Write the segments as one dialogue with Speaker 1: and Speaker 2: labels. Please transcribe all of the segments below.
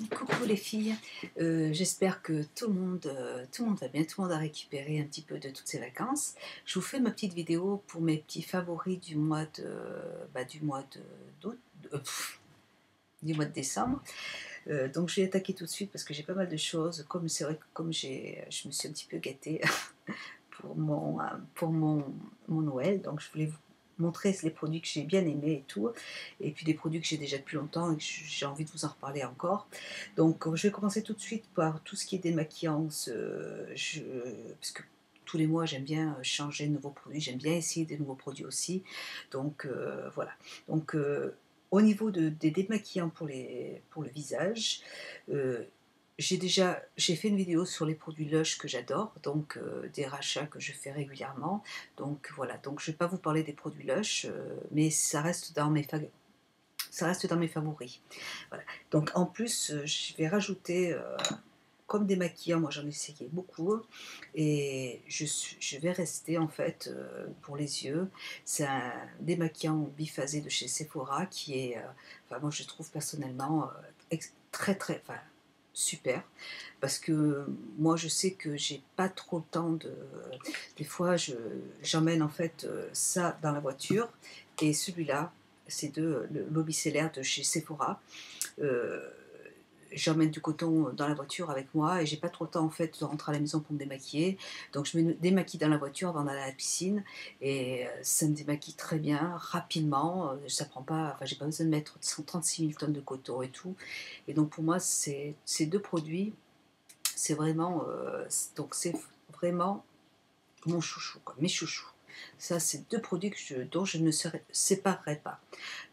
Speaker 1: Coucou les filles, j'espère que tout le monde va bien, tout le monde a récupéré un petit peu de toutes ses vacances. Je vous fais ma petite vidéo pour mes petits favoris du mois d'août, du mois de décembre. Donc je vais attaquer tout de suite parce que j'ai pas mal de choses. Comme c'est vrai que je me suis un petit peu gâtée pour mon Noël, donc je voulais vous montrer les produits que j'ai bien aimés et tout, et puis des produits que j'ai déjà depuis longtemps et que j'ai envie de vous en reparler encore. Donc je vais commencer tout de suite par tout ce qui est démaquillant, parce que tous les mois j'aime bien changer de nouveaux produits, j'aime bien essayer des nouveaux produits aussi, donc voilà. Donc au niveau des démaquillants pour le visage, euh, j'ai fait une vidéo sur les produits Lush que j'adore, donc des rachats que je fais régulièrement. Donc voilà, donc je ne vais pas vous parler des produits Lush, mais ça reste dans mes favoris. Voilà. Donc en plus, je vais rajouter comme démaquillant, moi j'en ai essayé beaucoup, et je vais rester en fait pour les yeux. C'est un démaquillant biphasé de chez Sephora qui est, enfin moi je trouve personnellement très très, enfin super, parce que moi je sais que j'ai pas trop le temps de, des fois j'emmène en fait ça dans la voiture, et celui-là c'est l'eau micellaire de chez Sephora. euh, J'emmène du coton dans la voiture avec moi et j'ai pas trop le temps en fait de rentrer à la maison pour me démaquiller, donc je me démaquille dans la voiture avant d'aller à la piscine, et ça me démaquille très bien, rapidement, ça prend pas, enfin j'ai pas besoin de mettre 136 000 tonnes de coton et tout, et donc pour moi ces deux produits c'est vraiment c'est vraiment mon chouchou, quoi, mes chouchous. Ça, c'est deux produits dont je ne séparerai pas.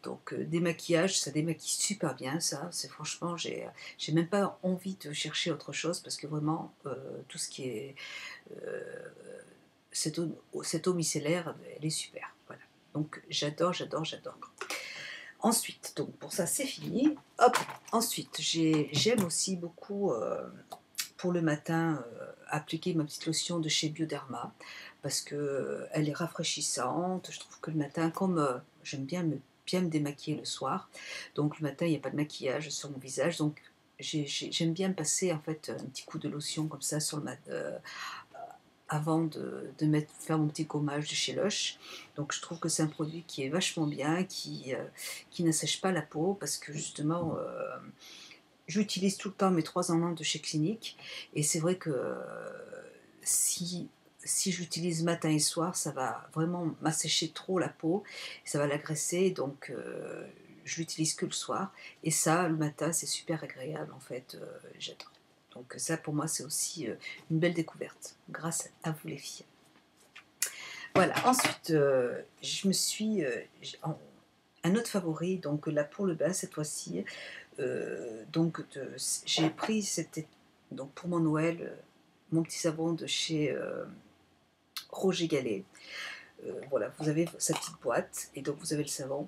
Speaker 1: Donc, démaquillage, ça démaquille super bien, ça. C'est franchement, j'ai même pas envie de chercher autre chose parce que vraiment, tout ce qui est euh, cette eau micellaire, elle est super. Voilà. Donc, j'adore, j'adore, j'adore. Ensuite, donc pour ça, c'est fini. Hop. Ensuite, j'aime aussi beaucoup pour le matin appliquer ma petite lotion de chez Bioderma parce que elle est rafraîchissante. Je trouve que le matin, comme j'aime bien me démaquiller le soir, donc le matin il n'y a pas de maquillage sur mon visage, donc j'aime bien me passer en fait un petit coup de lotion comme ça sur le avant faire mon petit gommage de chez Lush. Donc je trouve que c'est un produit qui est vachement bien, qui n'assèche pas la peau parce que justement j'utilise tout le temps mes 3 en 1 de chez Clinique, et c'est vrai que si j'utilise matin et soir, ça va vraiment m'assécher trop la peau, ça va l'agresser, donc je l'utilise que le soir, et ça, le matin, c'est super agréable en fait, j'adore. Donc ça, pour moi, c'est aussi une belle découverte, grâce à vous les filles. Voilà, ensuite, un autre favori, donc là pour le bain cette fois-ci, j'ai pris donc pour mon Noël mon petit savon de chez Roger Gallet. Voilà, vous avez sa petite boîte et donc vous avez le savon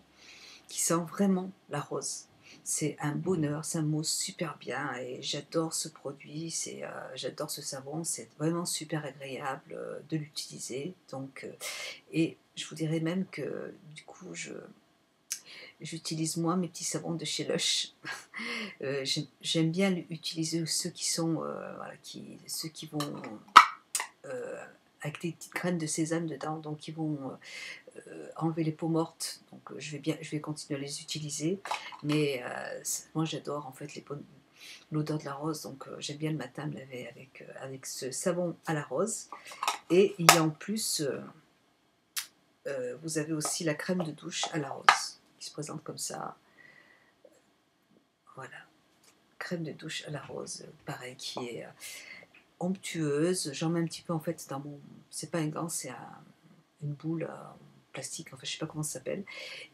Speaker 1: qui sent vraiment la rose. C'est un bonheur, ça mousse super bien et j'adore ce produit, j'adore ce savon, c'est vraiment super agréable de l'utiliser. Donc, et je vous dirais même que du coup, j'utilise moins mes petits savons de chez Lush. J'aime bien utiliser ceux qui sont, voilà, ceux qui vont euh, avec des petites graines de sésame dedans, donc qui vont enlever les peaux mortes. Donc je vais continuer à les utiliser. Mais moi j'adore en fait l'odeur de la rose, donc j'aime bien le matin me laver avec ce savon à la rose. Et il y a en plus, vous avez aussi la crème de douche à la rose qui se présente comme ça. Voilà, crème de douche à la rose, pareil, qui est onctueuse. J'en mets un petit peu en fait dans mon. C'est pas un gant, c'est une boule en plastique, enfin je sais pas comment ça s'appelle.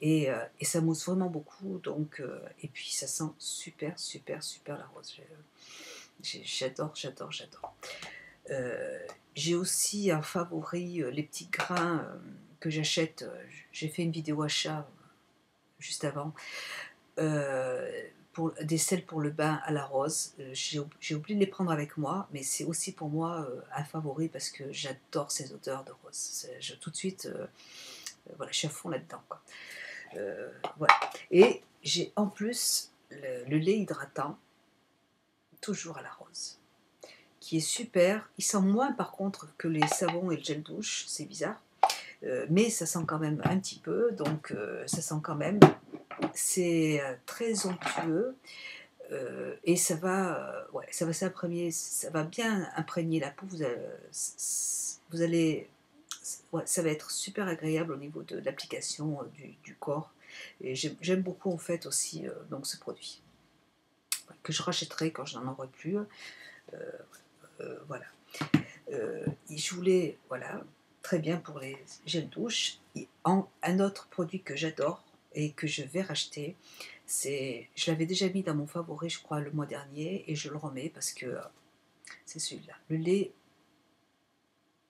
Speaker 1: Et ça mousse vraiment beaucoup. Donc, et puis ça sent super, super, super la rose. J'adore, j'adore, j'adore. J'ai aussi un favori, les petits grains que j'achète. J'ai fait une vidéo achat juste avant. Pour des sels pour le bain à la rose. J'ai oublié de les prendre avec moi, mais c'est aussi pour moi un favori parce que j'adore ces odeurs de rose. Tout de suite, voilà, je suis à fond là-dedans, quoi. Voilà. Et j'ai en plus le lait hydratant. toujours à la rose, qui est super. Il sent moins par contre que les savons et le gel douche, c'est bizarre. Mais ça sent quand même un petit peu, donc ça sent quand même. C'est très onctueux. Et ça va, ouais, ça va s'imprégner, ça va bien imprégner la peau. Vous allez, ouais, ça va être super agréable au niveau de l'application du corps. Et j'aime beaucoup en fait aussi donc ce produit que je rachèterai quand je n'en aurai plus. Voilà. Je voulais, voilà, très bien pour les gels douche. Un autre produit que j'adore et que je vais racheter, je l'avais déjà mis dans mon favori, je crois, le mois dernier, et je le remets parce que c'est celui-là. Le lait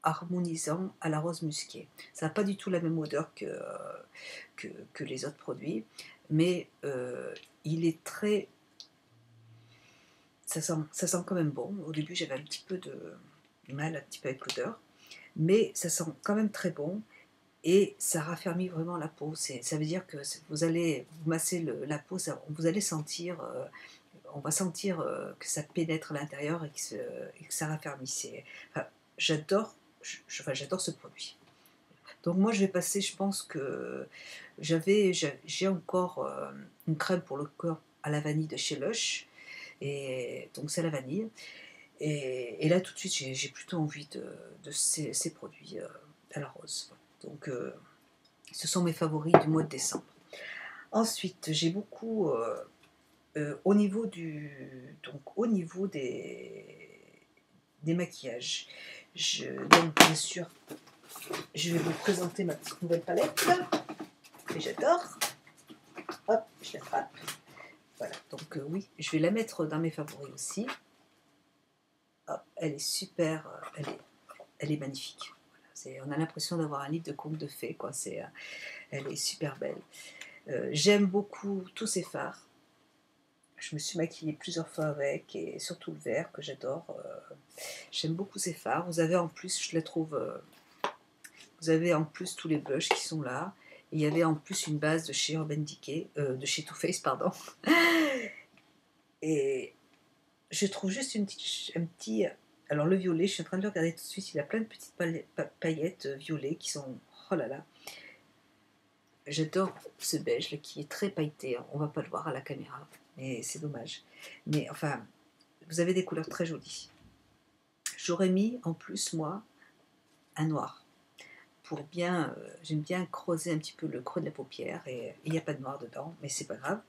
Speaker 1: harmonisant à la rose musquée. Ça n'a pas du tout la même odeur que les autres produits, mais il est très... ça sent quand même bon. Au début, j'avais un petit peu de mal un petit peu avec l'odeur, mais ça sent quand même très bon. Et ça raffermit vraiment la peau. Ça veut dire que vous allez vous masser la peau, vous allez sentir, on va sentir que ça pénètre à l'intérieur et que ça raffermit. Enfin, j'adore, j'adore ce produit. Donc moi je vais passer, je pense que j'ai encore une crème pour le corps à la vanille de chez Lush, et donc c'est la vanille. Et là tout de suite j'ai plutôt envie de ces produits à la rose. Donc ce sont mes favoris du mois de décembre. Ensuite, j'ai beaucoup au niveau des maquillages. Donc bien sûr, je vais vous présenter ma petite nouvelle palette que j'adore. Hop, je l'attrape. Voilà, donc oui, je vais la mettre dans mes favoris aussi. Hop, elle est super, elle est magnifique. Voilà, on a l'impression d'avoir un livre de contes de fées, quoi. Elle est super belle. J'aime beaucoup tous ces fards. Je me suis maquillée plusieurs fois avec, et surtout le vert que j'adore. J'aime beaucoup ces fards. Vous avez en plus, je les trouve, vous avez en plus tous les blushs qui sont là. Et il y avait en plus une base de chez Urban Decay, de chez Too Faced, pardon. Et je trouve juste un petit... Alors le violet, je suis en train de le regarder tout de suite, il a plein de petites paillettes violets qui sont... Oh là là. J'adore ce beige là, qui est très pailleté. On va pas le voir à la caméra, mais c'est dommage. Mais enfin, vous avez des couleurs très jolies. J'aurais mis en plus, moi, un noir. Pour bien, j'aime bien creuser un petit peu le creux de la paupière, et il n'y a pas de noir dedans, mais c'est pas grave.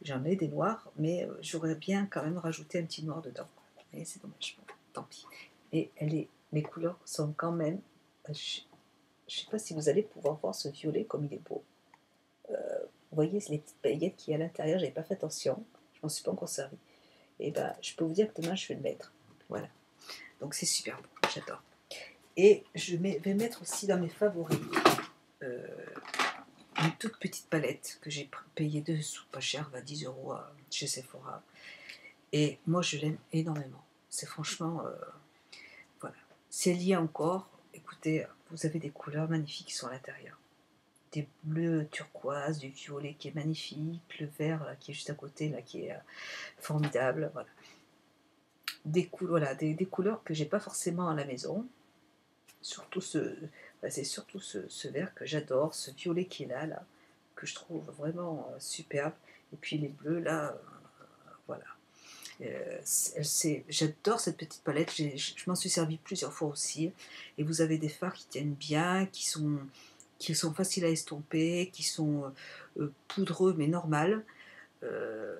Speaker 1: J'en ai des noirs, mais j'aurais bien quand même rajouté un petit noir dedans. Mais c'est dommage, bon, tant pis. Et mes couleurs sont quand même... Je ne sais pas si vous allez pouvoir voir ce violet comme il est beau. Vous voyez les petites paillettes qu'il y a à l'intérieur, j'avais pas fait attention, je m'en suis pas encore servi. Et ben, je peux vous dire que demain je vais le mettre. Voilà. Donc c'est super beau, j'adore. Et je vais mettre aussi dans mes favoris une toute petite palette que j'ai payée dessous, pas cher, 10 € chez Sephora. Et moi je l'aime énormément. C'est franchement, voilà. C'est lié encore, écoutez, vous avez des couleurs magnifiques qui sont à l'intérieur. Des bleus turquoise, du violet qui est magnifique, le vert là, qui est juste à côté, là, qui est formidable. Voilà. Voilà, des couleurs que j'ai pas forcément à la maison. Surtout c'est surtout ce vert que j'adore, ce violet qui est là, que je trouve vraiment superbe. Et puis les bleus là, voilà. J'adore cette petite palette, je m'en suis servi plusieurs fois aussi. Et vous avez des fards qui tiennent bien, qui sont faciles à estomper, qui sont poudreux mais normal. Euh,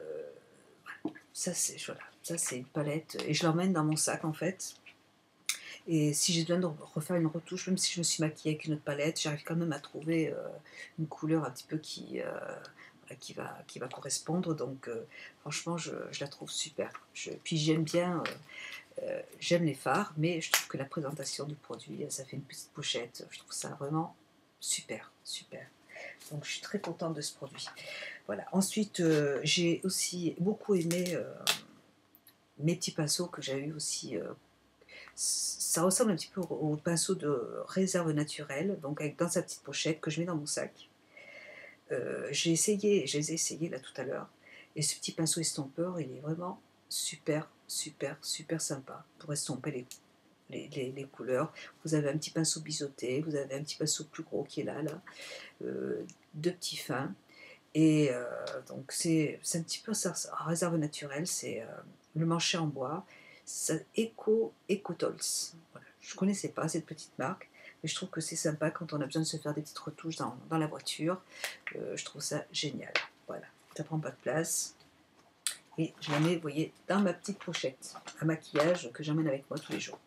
Speaker 1: ça c'est une palette, et je l'emmène dans mon sac en fait. Et si j'ai besoin de refaire une retouche, même si je me suis maquillée avec une autre palette, j'arrive quand même à trouver une couleur un petit peu qui va correspondre. Donc franchement, je la trouve super. Puis j'aime bien, j'aime les fards, mais je trouve que la présentation du produit, ça fait une petite pochette. Je trouve ça vraiment super, super. Donc je suis très contente de ce produit. Voilà. Ensuite, j'ai aussi beaucoup aimé mes petits pinceaux que j'ai eu aussi. Ça ressemble un petit peu au pinceau de réserve naturelle, donc dans sa petite pochette que je mets dans mon sac. Je les ai essayés là tout à l'heure, et ce petit pinceau estompeur, il est vraiment super, super, super sympa pour estomper les couleurs. Vous avez un petit pinceau biseauté, vous avez un petit pinceau plus gros qui est là, deux petits fins. Et donc c'est un petit peu ça, en réserve naturelle, c'est le manchet en bois, Ecotols. Voilà. Je ne connaissais pas cette petite marque, mais je trouve que c'est sympa quand on a besoin de se faire des petites retouches dans la voiture. Je trouve ça génial. Voilà, ça prend pas de place. Et je la mets, vous voyez, dans ma petite pochette à maquillage que j'emmène avec moi tous les jours.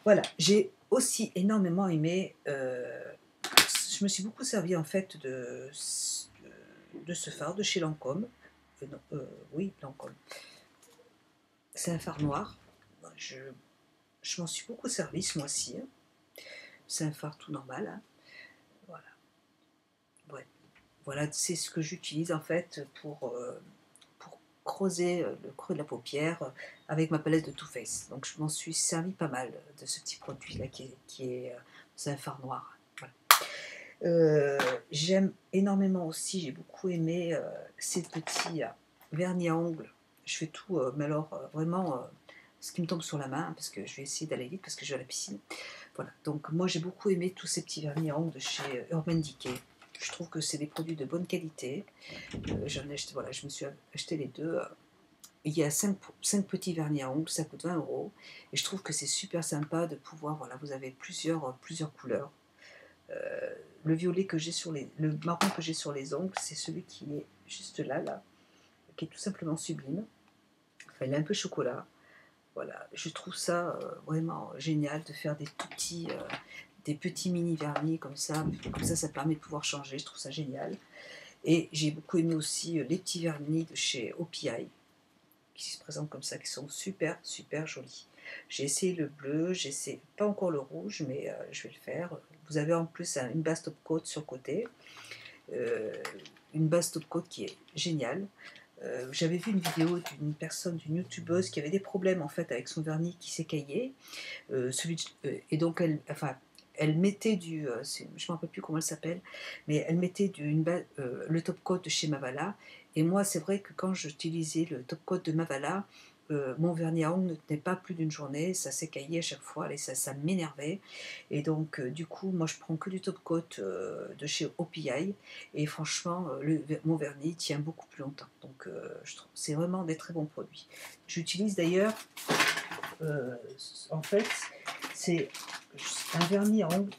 Speaker 1: Voilà, j'ai aussi énormément aimé, je me suis beaucoup servi en fait de ce fard de chez Lancôme. Non, oui, Lancôme. C'est un fard noir. Je m'en suis beaucoup servi ce mois-ci. C'est un fard tout normal. Hein. Voilà. Ouais. Voilà, c'est ce que j'utilise en fait pour creuser le creux de la paupière avec ma palette de Too Faced. Donc je m'en suis servi pas mal de ce petit produit là c'est un fard noir. J'aime énormément aussi, j'ai beaucoup aimé ces petits vernis à ongles. Je fais tout, mais alors vraiment ce qui me tombe sur la main, parce que je vais essayer d'aller vite parce que je vais à la piscine. Voilà, donc moi j'ai beaucoup aimé tous ces petits vernis à ongles de chez Urban Decay. Je trouve que c'est des produits de bonne qualité. J'en ai acheté, voilà, je me suis acheté les deux. Il y a 5 petits vernis à ongles, ça coûte 20 €. Et je trouve que c'est super sympa de pouvoir, voilà, vous avez plusieurs couleurs. Le violet que j'ai le marron que j'ai sur les ongles, c'est celui qui est juste là, qui est tout simplement sublime. Enfin, il est un peu chocolat. Voilà, je trouve ça vraiment génial de faire des petits mini vernis comme ça. Ça permet de pouvoir changer. Je trouve ça génial. Et j'ai beaucoup aimé aussi les petits vernis de chez OPI qui se présentent comme ça, qui sont super, super jolis. J'ai essayé le bleu, j'essaie pas encore le rouge, mais je vais le faire. Vous avez en plus une base top coat sur le côté, une base top coat qui est géniale. J'avais vu une vidéo d'une personne, d'une youtubeuse qui avait des problèmes en fait avec son vernis qui s'écaillait. Et donc elle mettait je ne me rappelle plus comment elle s'appelle, mais elle mettait le top coat de chez Mavala. Et moi, c'est vrai que quand j'utilisais le top coat de Mavala, mon vernis à ongles ne tenait pas plus d'une journée, ça s'écaillait à chaque fois, et ça m'énervait. Et donc, du coup, moi, je prends que du top coat de chez OPI, et franchement, mon vernis tient beaucoup plus longtemps. Donc, je trouve c'est vraiment des très bons produits. J'utilise d'ailleurs en fait, c'est un vernis à ongles.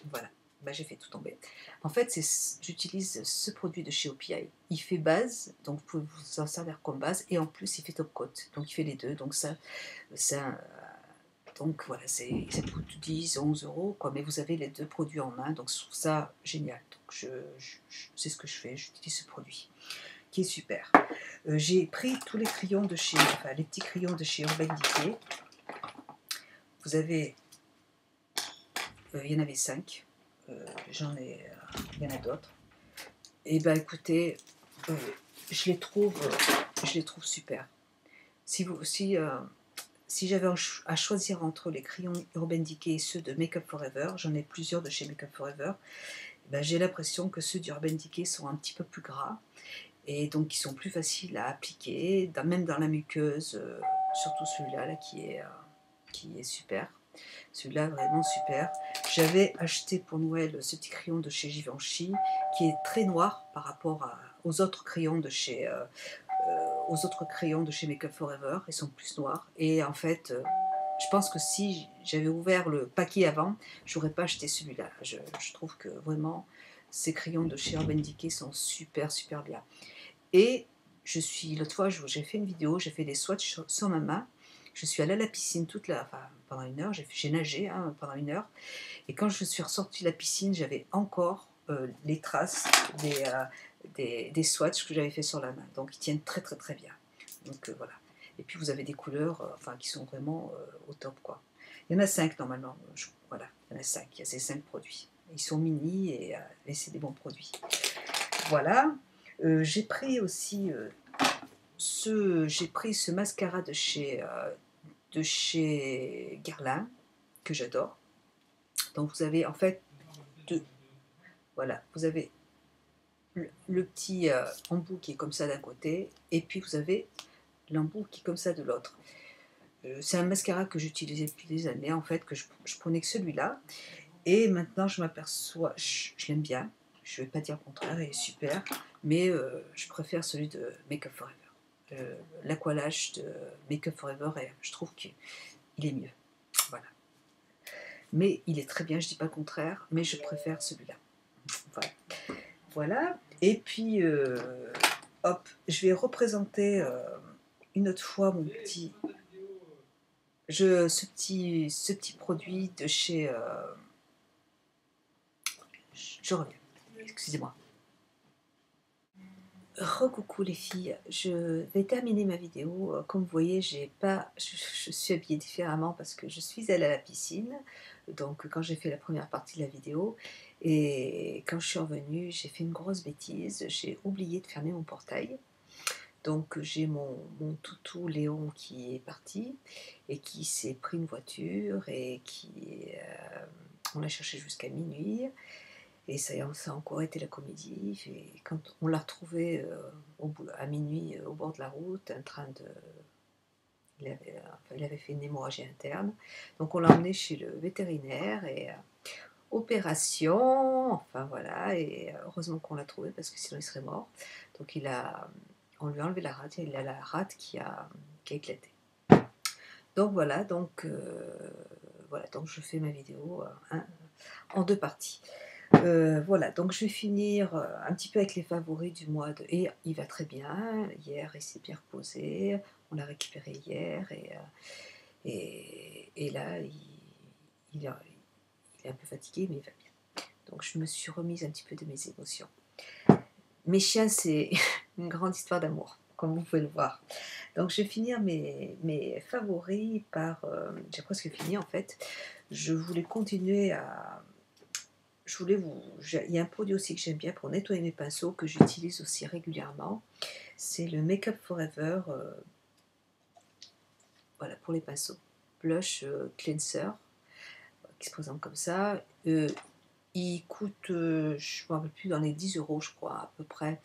Speaker 1: Voilà, bah, j'ai fait tout tomber. En fait, j'utilise ce produit de chez OPI. Il fait base, donc vous pouvez vous en servir comme base, et en plus, il fait top coat. Donc, il fait les deux. Donc, donc voilà, ça coûte 10, 11 €, quoi, mais vous avez les deux produits en main, donc je trouve ça génial. Donc, c'est ce que je fais, j'utilise ce produit qui est super. J'ai pris tous les crayons les petits crayons de chez Urban Decay. Vous avez, il y en avait 5. Il y en a d'autres. Et ben écoutez, je les trouve super. Si j'avais à choisir entre les crayons Urban Decay et ceux de Make Up For Ever, j'en ai plusieurs de chez Make Up For Ever, ben, j'ai l'impression que ceux d'Urban Decay sont un petit peu plus gras. Et donc ils sont plus faciles à appliquer, même dans la muqueuse, surtout celui-là qui est super. Celui-là vraiment super. J'avais acheté pour Noël ce petit crayon de chez Givenchy qui est très noir par rapport aux autres crayons de chez Make Up For Ever. Ils sont plus noirs. Et en fait, je pense que si j'avais ouvert le paquet avant, j'aurais pas acheté celui-là. Je trouve que vraiment ces crayons de chez Urban Decay sont super super bien. Et l'autre fois, j'ai fait une vidéo, j'ai fait des swatchs sur ma main. Je suis allée à la piscine pendant 1 heure, j'ai nagé pendant 1 heure. Et quand je suis ressortie de la piscine, j'avais encore les traces des swatchs que j'avais fait sur la main. Donc ils tiennent très très très bien. Donc voilà. Et puis vous avez des couleurs qui sont vraiment au top, quoi. Il y en a 5 normalement. Voilà, il y en a 5. Il y a ces 5 produits. Ils sont mini et c'est des bons produits. Voilà. J'ai pris aussi ce mascara de chez Guerlain que j'adore. Donc vous avez en fait deux. Voilà, vous avez le petit embout qui est comme ça d'un côté, et puis vous avez l'embout qui est comme ça de l'autre. C'est un mascara que j'utilisais depuis des années, en fait, que je prenais que celui-là. Et maintenant, je m'aperçois, je l'aime bien, je ne vais pas dire le contraire, il est super, mais je préfère celui de Make Up Forever. L'aqualage de Make Up Forever, je trouve qu'il est mieux. Voilà. Mais il est très bien, je ne dis pas le contraire, mais je préfère celui-là. Voilà. Voilà. Et puis, hop, je vais représenter une autre fois mon petit, ce petit produit de chez... je reviens, excusez-moi. Recoucou les filles, je vais terminer ma vidéo. Comme vous voyez, je suis habillée différemment parce que je suis allée à la piscine. Donc quand j'ai fait la première partie de la vidéo, et quand je suis revenue, j'ai fait une grosse bêtise. J'ai oublié de fermer mon portail. Donc j'ai mon toutou Léon qui est parti et qui s'est pris une voiture et on l'a cherché jusqu'à minuit. Et ça a encore été la comédie. Et quand on l'a retrouvé à minuit au bord de la route, en train de... il avait fait une hémorragie interne. Donc on l'a emmené chez le vétérinaire et opération, enfin voilà. Et heureusement qu'on l'a trouvé parce que sinon il serait mort. Donc on lui a enlevé la rate et il a la rate qui a éclaté. Donc voilà, donc je fais ma vidéo en deux parties. Voilà, donc je vais finir un petit peu avec les favoris du mois de... Et il va très bien. Hier, il s'est bien reposé. On l'a récupéré hier. Et là, il est un peu fatigué, mais il va bien. Donc je me suis remise un petit peu de mes émotions. Mes chiens, c'est une grande histoire d'amour, comme vous pouvez le voir. Donc je vais finir mes favoris par... j'ai presque fini en fait. Je voulais continuer à... Il y a un produit aussi que j'aime bien pour nettoyer mes pinceaux, que j'utilise aussi régulièrement. C'est le Make Up Forever, voilà, pour les pinceaux. Blush Cleanser, qui se présente comme ça. Il coûte, je ne me rappelle plus, dans les 10 € je crois, à peu près.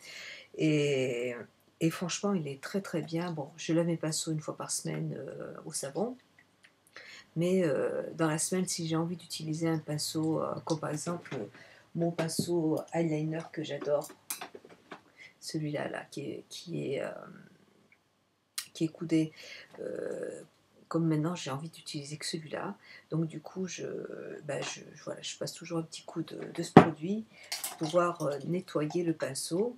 Speaker 1: Et franchement, il est très très bien. Bon, je lave mes pinceaux une fois par semaine au savon. Mais dans la semaine, si j'ai envie d'utiliser un pinceau, comme par exemple mon pinceau eyeliner que j'adore, celui-là là, qui est coudé, comme maintenant j'ai envie d'utiliser que celui-là, donc du coup voilà, je passe toujours un petit coup de ce produit pour pouvoir nettoyer le pinceau.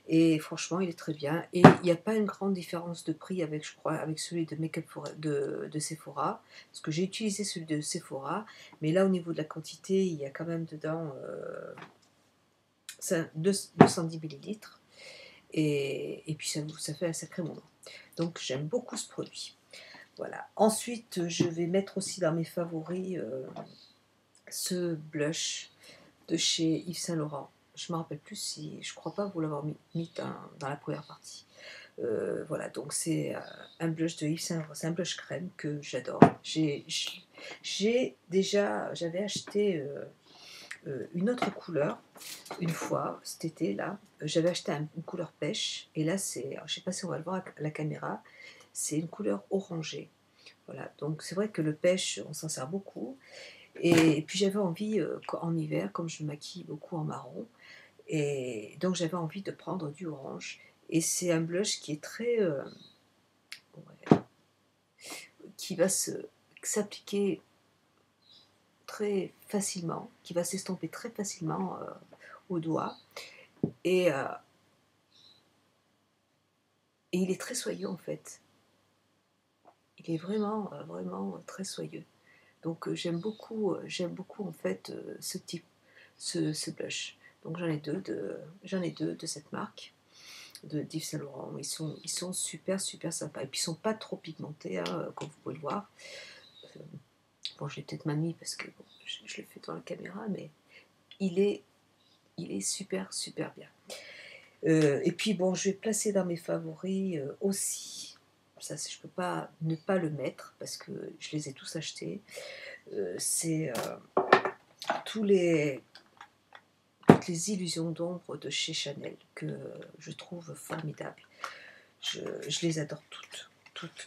Speaker 1: Et franchement il est très bien, et il n'y a pas une grande différence de prix avec, je crois, avec celui de Make Up de Sephora, parce que j'ai utilisé celui de Sephora, mais là au niveau de la quantité il y a quand même dedans 210 millilitres, et puis ça fait un sacré moment. Donc j'aime beaucoup ce produit. Voilà. Ensuite, je vais mettre aussi dans mes favoris ce blush de chez Yves Saint Laurent. Je ne me rappelle plus si, je crois pas vous l'avoir mis dans la première partie. Voilà, donc c'est un blush de Yves Saint Laurent, c'est un blush crème que j'adore. J'avais acheté une autre couleur une fois cet été là. J'avais acheté une couleur pêche, et là c'est, je ne sais pas si on va le voir à la caméra, c'est une couleur orangée. Voilà, donc c'est vrai que le pêche, on s'en sert beaucoup. Et puis j'avais envie, en hiver, comme je me maquille beaucoup en marron, et donc j'avais envie de prendre du orange. Et c'est un blush qui est très... ouais, qui va s'appliquer très facilement, qui va s'estomper très facilement au doigt. Et il est très soyeux en fait. Il est vraiment, vraiment très soyeux. Donc j'aime beaucoup en fait ce blush. Donc j'en ai deux de cette marque de Yves Saint Laurent. Ils sont super super sympas, et puis ils sont pas trop pigmentés, hein, comme vous pouvez le voir. Bon, j'ai peut-être mal mis parce que bon, je le fais dans la caméra, mais il est super super bien. Et puis bon, je vais placer dans mes favoris aussi. Ça, je peux pas ne pas le mettre parce que je les ai tous achetés. C'est tous les toutes les illusions d'ombre de chez Chanel, que je trouve formidables. Je les adore toutes.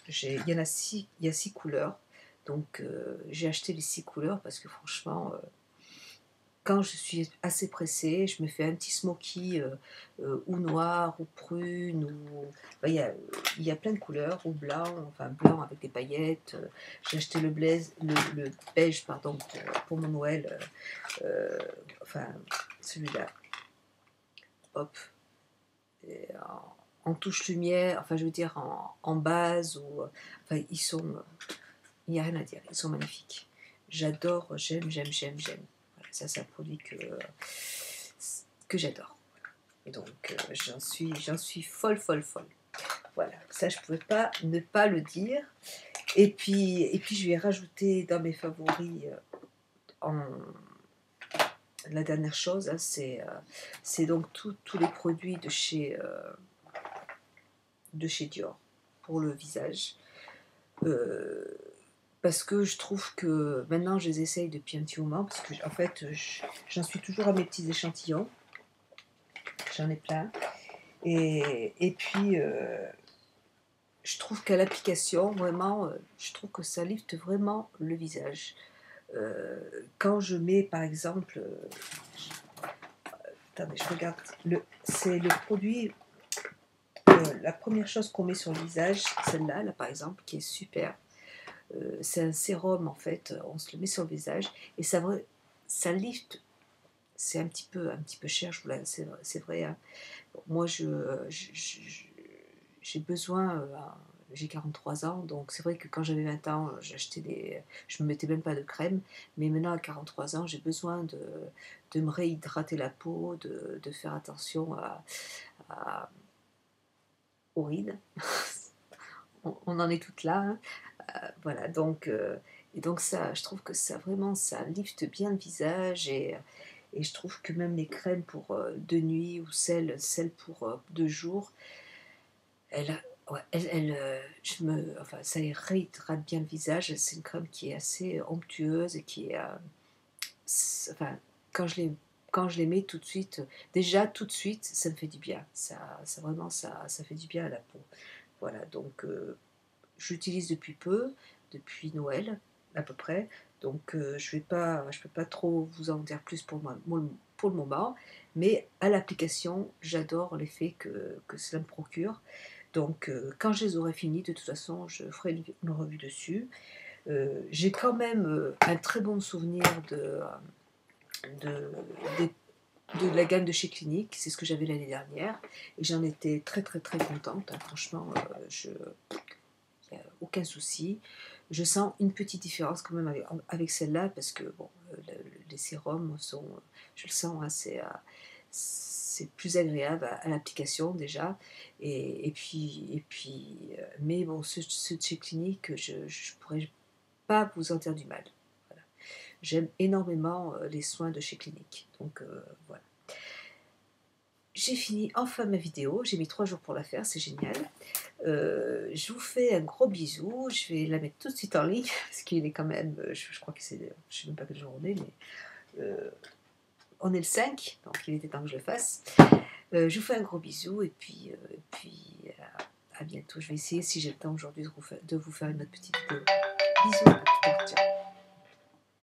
Speaker 1: Il y en a six, il y a 6 couleurs. Donc j'ai acheté les 6 couleurs parce que franchement, quand je suis assez pressée, je me fais un petit smoky ou noir ou prune, ou enfin, il y a plein de couleurs, ou blanc, enfin blanc avec des paillettes. J'ai acheté le beige pardon, pour mon Noël, enfin celui-là, hop, et en touche lumière, enfin je veux dire en base, ou enfin il n'y a rien à dire, ils sont magnifiques. J'adore, j'aime. Voilà, ça c'est un produit que j'adore. Et donc j'en suis folle. Voilà, ça je pouvais pas ne pas le dire. Et puis je vais rajouter dans mes favoris la dernière chose, hein, c'est donc tous les produits de chez Dior pour le visage. Parce que je trouve que maintenant je les essaye depuis un petit moment, parce que en fait j'en suis toujours à mes petits échantillons, j'en ai plein, et puis je trouve qu'à l'application vraiment, je trouve que ça lifte vraiment le visage. Quand je mets par exemple, attendez, je regarde, c'est le produit, la première chose qu'on met sur le visage, celle-là là, par exemple, qui est super. C'est un sérum en fait, on se le met sur le visage et ça lift. C'est un petit peu cher, c'est vrai, hein. Bon, moi j'ai besoin, j'ai 43 ans, donc c'est vrai que quand j'avais 20 ans, je me mettais même pas de crème, mais maintenant à 43 ans, j'ai besoin de me réhydrater la peau, de faire attention aux rides. On en est toutes là, hein. Voilà, donc et donc ça, je trouve que ça vraiment, ça lifte bien le visage, et je trouve que même les crèmes pour de nuit, ou celles pour de jour, ouais, enfin, ça réhydrate bien le visage. C'est une crème qui est assez onctueuse et qui est, enfin, quand je les mets tout de suite, déjà tout de suite, ça me fait du bien. Ça vraiment, ça fait du bien à la peau. Voilà, donc j'utilise depuis peu, depuis Noël à peu près, donc je peux pas trop vous en dire plus pour le moment, mais à l'application, j'adore l'effet que cela me procure. Donc quand je les aurai finis, de toute façon, je ferai une revue dessus. J'ai quand même un très bon souvenir de, de la gamme de chez Clinique, c'est ce que j'avais l'année dernière, et j'en étais très contente, hein. Franchement, il n'y a aucun souci. Je sens une petite différence quand même avec celle-là, parce que bon, les sérums sont, je le sens, hein, c'est plus agréable à l'application déjà, et puis mais bon, ceux de chez Clinique, je ne pourrais pas vous en dire du mal. Voilà. J'aime énormément les soins de chez Clinique, donc voilà. J'ai fini enfin ma vidéo, j'ai mis 3 jours pour la faire, c'est génial. Je vous fais un gros bisou, je vais la mettre tout de suite en ligne, parce qu'il est quand même, je crois que c'est, je ne sais même pas quel jour on est, mais on est le 5, donc il était temps que je le fasse. Je vous fais un gros bisou, et puis, à bientôt. Je vais essayer, si j'ai le temps aujourd'hui, de vous faire une autre petite vidéo. Bisous, à plus tard, ciao.